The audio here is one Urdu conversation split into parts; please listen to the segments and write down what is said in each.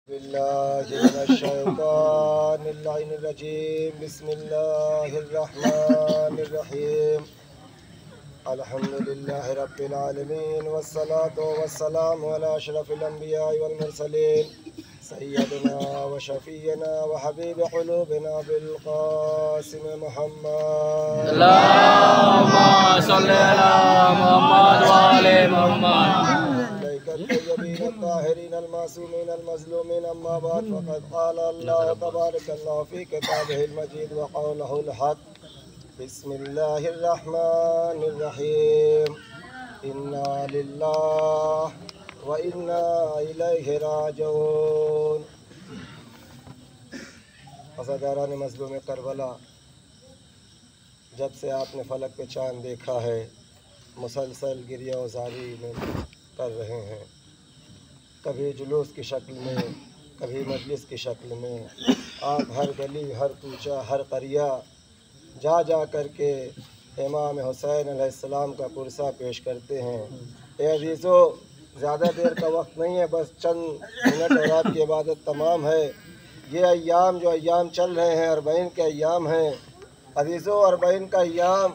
بالله من الشيطان اللعين الرجيم. بسم الله الرحمن الرحيم. الحمد لله رب العالمين، والصلاة والسلام على أشرف الأنبياء والمرسلين سيدنا وشفينا وحبيب قلوبنا بالقاسم محمد. اللهم صل على محمد وآل محمد. الطيبين الطاهرين المعصومين المظلومين. أما بعد، فقد قال الله تبارك الله في كتابه المجيد وقوله الحق. بسم الله الرحمن الرحيم. إنا لله وإنا إليه راجعون. عزاداران مظلوم کربلا، جب سے آپ نے فلک پہ چاند دیکھا ہے، مسلسل گریہ و زاری میں کر رہے ہیں، کبھی جلوس کی شکل میں، کبھی مجلس کی شکل میں. آپ ہر گلی، ہر کوچہ، ہر قریہ جا جا کر کے امام حسین علیہ السلام کا پرسہ پیش کرتے ہیں. اے عزیزو، زیادہ دیر کا وقت نہیں ہے، بس چند منٹ اور آپ کی عبادت تمام ہے. یہ ایام جو ایام چل رہے ہیں، اربعین کے ایام ہیں. عزیزو، اربعین کا ایام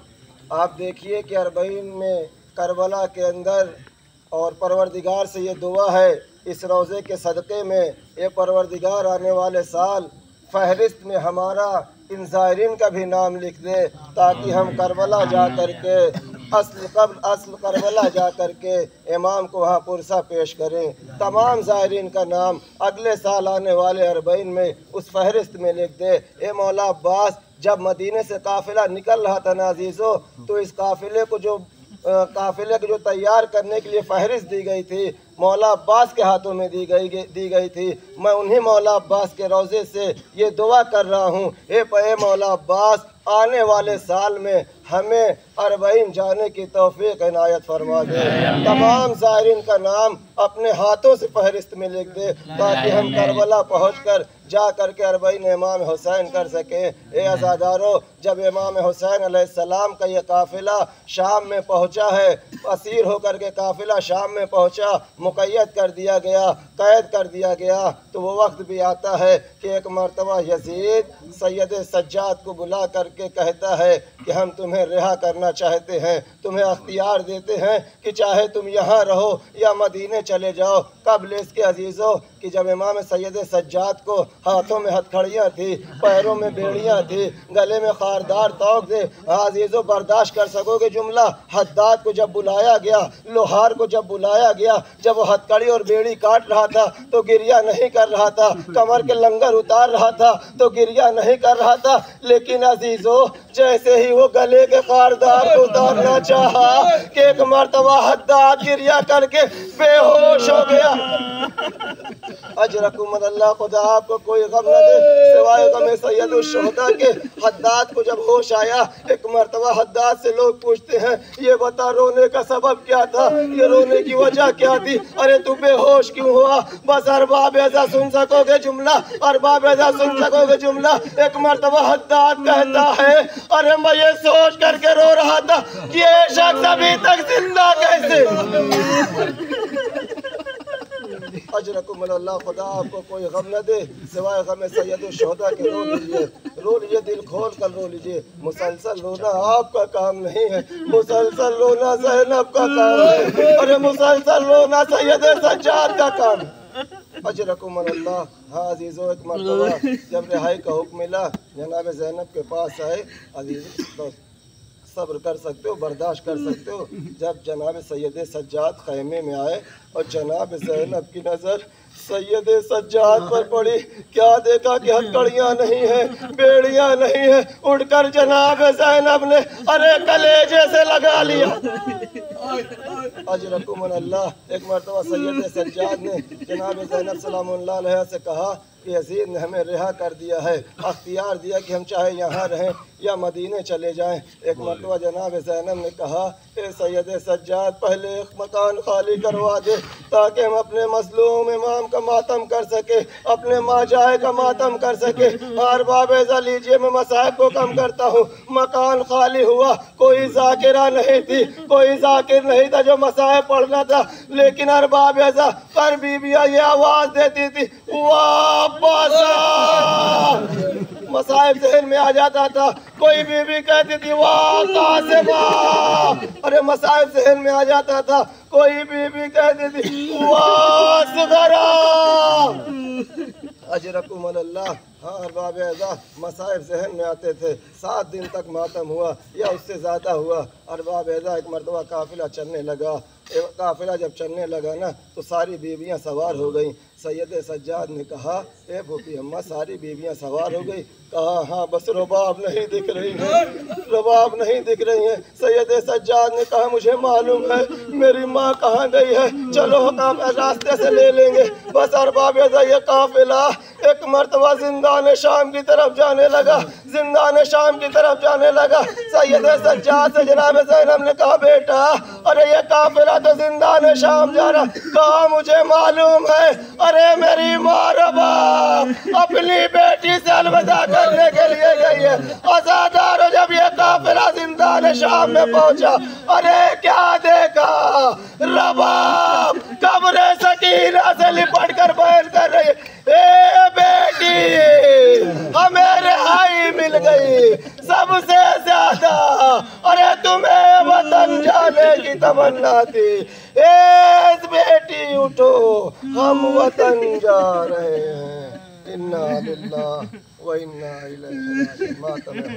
آپ دیکھیے کہ اربعین میں کربلا کے اندر، اور پروردگار سے یہ دعا ہے اس روزے کے صدقے میں، اے پروردگار آنے والے سال فہرست میں ہمارا ان زائرین کا بھی نام لکھ دے، تاکہ ہم کربلا جا کر کے اصل کربلا جا کر کے امام کو وہاں پرسہ پیش کریں. تمام زائرین کا نام اگلے سال آنے والے اربعین میں اس فہرست میں لکھ دے. اے مولا عباس، جب مدینے سے قافلہ نکل رہا تھا نا عزیزو، تو اس قافلے کو جو تیار کرنے کے لیے فہرست دی گئی تھی، مولا عباس کے ہاتھوں میں دی گئی تھی. میں انہی مولا عباس کے روضے سے یہ دعا کر رہا ہوں، اے مولا عباس، آنے والے سال میں ہمیں اربعین جانے کی توفیق عنایت فرما دے. تمام زائرین کا نام اپنے ہاتھوں سے فہرست میں لکھ دے، تاکہ ہم کربلا پہنچ کر جا کر کے اربعین امام حسین کر سکیں. اے عزادارو، جب امام حسین علیہ السلام کا یہ قافلہ شام میں پہنچا ہے، اسیر ہو کر کے قافلہ شام میں پہنچا، مقید کر دیا گیا، قید کر دیا گیا، تو وہ وقت بھی آتا ہے کہ ایک مرتبہ یزید سید سجاد کو بلا کر کے کہتا ہے کہ ہم تمہیں رہا کرنا چاہتے ہیں، تمہیں اختیار دیتے ہیں کہ چاہے تم یہاں رہو یا مدینے چلے جاؤ. قبل اس کے عزیزو کہ جب امام سید سجاد کو ہاتھوں میں ہتھکڑیاں تھی، پیروں میں بیڑیاں تھی، گلے میں خاردار توق تھے، عزیزو برداشت کر سکو گے جملہ؟ حداد کو جب بلایا گیا، لوہار کو جب بلایا گیا، جب وہ ہتھکڑی اور بیڑی کاٹ رہا تھا تو گریہ نہیں کر رہا تھا، کمر کے لنگر اتار رہا تھا تو گریہ نہیں کر رہا تھا. لیکن عزیزو، جیسے ہی وہ گلے کے خاردار کو اتارنا چاہا کہ ایک مرتبہ حداد گریہ کر کے بے ہوش ہو گیا. اجرکم اللہ، خدا آپ کو کوئی غم نہ دے سوائے غم سید الشہداء کے. حداد کو جب ہوش آیا، ایک مرتبہ حداد سے لوگ پوچھتے ہیں، یہ بتا رونے کا سبب کیا تھا، یہ رونے کی وجہ کیا تھی؟ ارے تو بے ہوش کیوں ہوا؟ بس ارباب ایسا سن سکو گے جملہ، ارباب ایسا سن سکو گے جملہ. ایک مرتبہ حداد کہتا ہے، ارے میں یہ سوچ کر کے رو رہا تھا کہ یہ شخص ابھی تک زندہ کیسے. اجرکم اللہ، خدا آپ کو کوئی غم نہ دے سوائے غم سید الشہداء کے. رو لیجیے، دل کھول کر رو لیجیے. مسلسل رونا آپ کا کام نہیں ہے، مسلسل رونا زینب کا کام ہے، ارے مسلسل رونا سید سجاد کا کام ہے. اجرکم اللہ. ہاں عزیزو، ایک مرتبہ جب رہائی کا حکم ملا، جناب زینب کے پاس آئے. عزیزو صبر کر سکتے ہو، برداشت کر سکتے ہو. جب جناب سید سجاد خیمے میں آئے اور جناب زینب کی نظر سید سجاد پر پڑی، کیا دیکھا کہ ہتھکڑیاں نہیں ہیں، بیڑیاں نہیں ہیں. اٹھ کر جناب زینب نے ارے کلیجے سے لگا لیا. اجرکم اللہ. ایک مرتبہ سید سجاد نے جناب زینب سلام اللہ علیہ سے کہا، کہ یزید نے ہمیں رہا کر دیا ہے، اختیار دیا کہ ہم چاہے یہاں رہیں یا مدینے چلے جائیں۔ ایک مرتبہ جناب زینب نے کہا اے سید سجاد پہلے ایک مکان خالی کروا دے تاکہ ہم اپنے مظلوم امام کا ماتم کر سکے، اپنے ماں جائے کا ماتم کر سکے۔ ارباب عزت لیجیے میں مصائب کو کم کرتا ہوں۔ مکان خالی ہوا، کوئی ذاکرہ نہیں تھی، کوئی ذاکر نہیں تھا جو مصائب پڑھنا تھا، لیکن ارباب عزت پر بیویاں یہ آواز دیتی تھی واپس آ۔ مصائب ذہن میں آ جاتا تھا، کوئی بیوی کہتی تھی واہ قاسمہ، ارے مصائب ذہن میں آ جاتا تھا، کوئی بیوی کہتی تھی واہ صغرا، اجرکم اللہ۔ ہاں ارباب اعزاز مسائب ذہن میں آتے تھے۔ 7 دن تک ماتم ہوا یا اس سے زیادہ ہوا۔ ارباب اعزاز ایک مرتبہ قافلہ چلنے لگا، قافلہ جب چلنے لگا نا تو ساری بیویاں سوار ہو گئیں۔ سید سجاد نے کہا اے بھوپی اماں ساری بیویاں سوار ہو گئی؟ کہا ہاں بس رباب نہیں دکھ رہی ہیں، رباب نہیں دکھ رہی ہیں۔ سید سجاد نے کہا مجھے معلوم ہے میری ماں کہاں گئی ہے، چلو ہم راستے سے لے لیں گے۔ بس ارباب اعزاز یہ قافلہ ایک مرتبہ زندان شام کی طرف جانے لگا، زندان شام کی طرف جانے لگا۔ سید سجاد سے جناب زینب نے کہا بیٹا ارے یہ قافلہ تو زندان شام جا رہا۔ کہا مجھے معلوم ہے، ارے میری ماں رباب اپنی بیٹی سے الوداع کرنے کے لیے گئی ہے۔ عزادارو جب یہ قافلہ زندان شام میں پہنچا، ارے کیا دیکھا، رباب قبر سکینہ سے لپٹ کر بیان کر رہی ہے اے بیٹی ہمیں رہائی مل گئی سب سے زیادہ، ارے تمہیں وطن جانے کی تمنا تھی، اے بیٹی اٹھو ہم وطن جا رہے ہیں۔ انا للہ و انا الیہ راجعون۔